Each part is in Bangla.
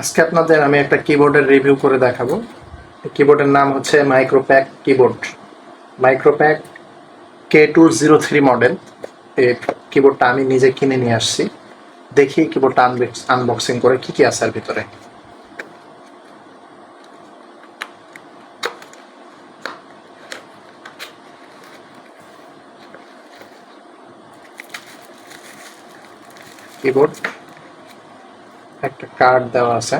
আজকে আপনাদের আমি একটা কিবোর্ডের রিভিউ করে দেখাবো। কিবোর্ডের নাম হচ্ছে মাইক্রোপ্যাক কিবোর্ড। মাইক্রোপ্যাক K203 model. এই কিবোর্ডটা আমি নিজে কিনে নিয়ে আসছি। দেখি কিবোর্ডটা আনবক্সিং করে কি কি আছে এর ভিতরে। কিবোর্ড, একটা কার্ড দেওয়া আছে।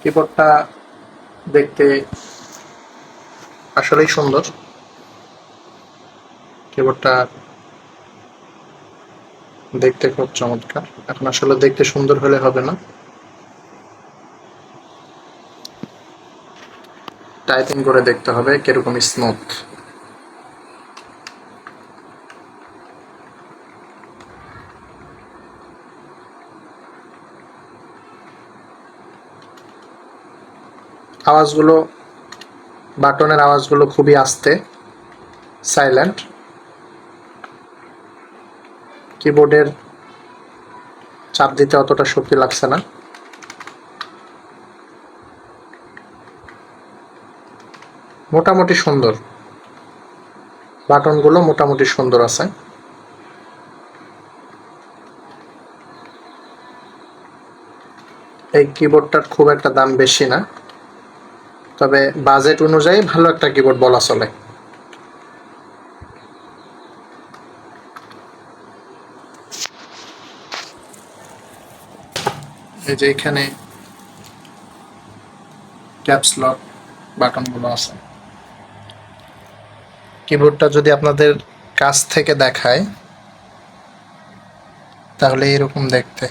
কিবোর্ডটা দেখতে আসলেই সুন্দর। কিবোর্ডটা দেখতে খুব চমৎকার। এখন আসলে দেখতে সুন্দর হলে হবে না, টাইপিং করে দেখতে হবে কিরকম স্মুথ। আওয়াজগুলো, বাটনের আওয়াজগুলো খুবই আস্তে, সাইলেন্ট। কিবোর্ডের চাপ দিতে অতটা শক্তি লাগছে না। মোটামুটি সুন্দর, বাটনগুলো মোটামুটি সুন্দর আছে। এই কিবোর্ডটার খুব একটা দাম বেশি না, তবে বাজেট অনুযায়ী ভালো একটা কিবোর্ড বলা চলে। এই যে এখানে ক্যাপস লক বাটনগুলো আছে। কিবোর্ডটা যদি আপনাদের কাছ থেকে দেখায় তাহলে এরকম দেখতে।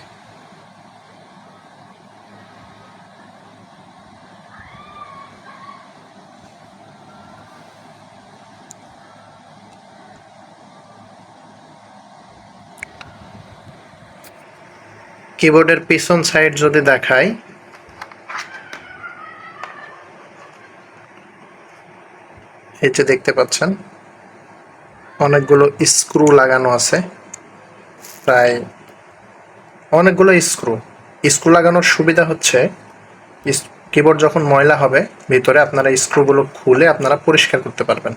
কিবোর্ডের পিছন সাইড যদি দেখায়, এই যে দেখতে পাচ্ছেন অনেকগুলো স্ক্রু লাগানো আছে। প্রায় অনেকগুলো স্ক্রু লাগানোর সুবিধা হচ্ছে কিবোর্ড যখন ময়লা হবে ভিতরে আপনারা স্ক্রুগুলো খুলে আপনারা পরিষ্কার করতে পারবেন।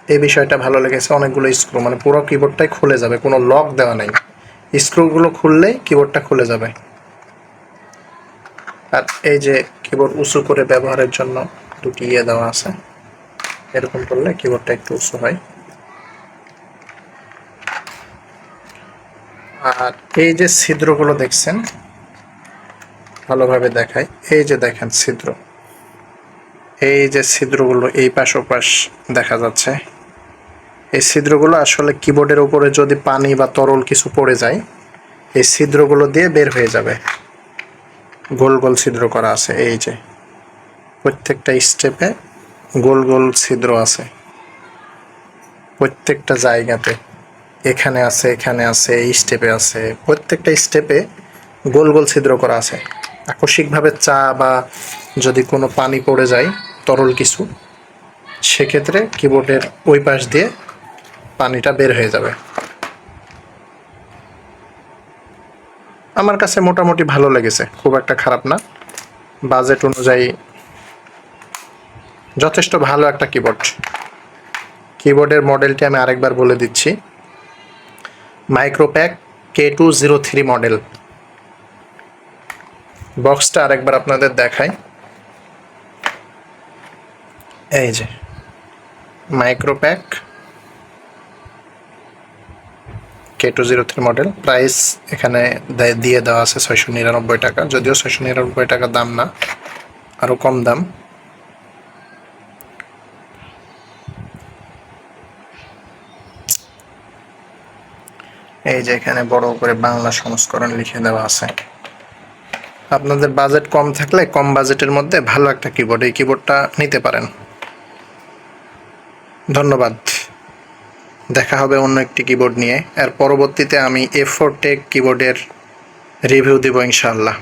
এই বিষয়টা ভালো লেগেছে। অনেকগুলো স্ক্রু, মানে পুরো কিবোর্ডটাই খুলে যাবে, কোনো লক দেওয়া নেই। স্ক্রুগুলো খুললেই কিবোর্ডটা খুলে যাবে। আর এই যে কিবোর্ড উঁচু করে ব্যবহারের জন্য দুটি দেওয়া আছে, এরকম করলে কিবোর্ডটা একটু উঁচু হয়। আর এই যে ছিদ্রগুলো দেখছেন, ভালোভাবে দেখায়। এই যে দেখেন ছিদ্র, এই যে ছিদ্রগুলো এই পাশ ওপাশ দেখা যাচ্ছে। এই ছিদ্রগুলো আসলে কিবোর্ডের উপরে যদি পানি বা তরল কিছু পড়ে যায়, এই ছিদ্রগুলো দিয়ে বের হয়ে যাবে। গোল গোল ছিদ্র করা আছে, এই যে প্রত্যেকটা স্টেপে গোল গোল ছিদ্র আছে প্রত্যেকটা জায়গাতে। এখানে আছে, এখানে আছে, এই স্টেপে আছে, প্রত্যেকটা স্টেপে গোল গোল ছিদ্র করা আছে। আকস্মিকভাবে চা বা যদি কোনো পানি পড়ে যায় তরল কিছু, সেক্ষেত্রে কিবোর্ডের ওই পাশ দিয়ে পানিটা বের হয়ে যাবে। আমার কাছে মোটামুটি ভালো লেগেছে, খুব একটা খারাপ না। বাজেট অনুযায়ী যথেষ্ট ভালো একটা কিবোর্ড। কিবোর্ডের মডেলটি আমি আরেকবার বলে দিচ্ছি, মাইক্রোপ্যাক K203 মডেল। বক্সটা আরেকবার আপনাদের দেখাই। এই যে মাইক্রোপ্যাক K203 মডেল। প্রাইস এখানে দিয়ে দেওয়া আছে 699 টাকা, যদিও 699 টাকা দাম না, আরও কম দাম। এই যে এখানে বড় করে বাংলা সংস্করণ লিখে দেওয়া আছে। আপনাদের বাজেট কম থাকলে কম বাজেটের মধ্যে ভালো একটা কিবোর্ড, এই কিবোর্ডটা নিতে পারেন। ধন্যবাদ। দেখা হবে অন্য একটি কিবোর্ড নিয়ে। এর পরবর্তীতে আমি A4 টেক কিবোর্ডের রিভিউ দেব ইনশাআল্লাহ,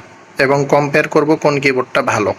এবং কম্পেয়ার করব কোন কিবোর্ডটা ভালো।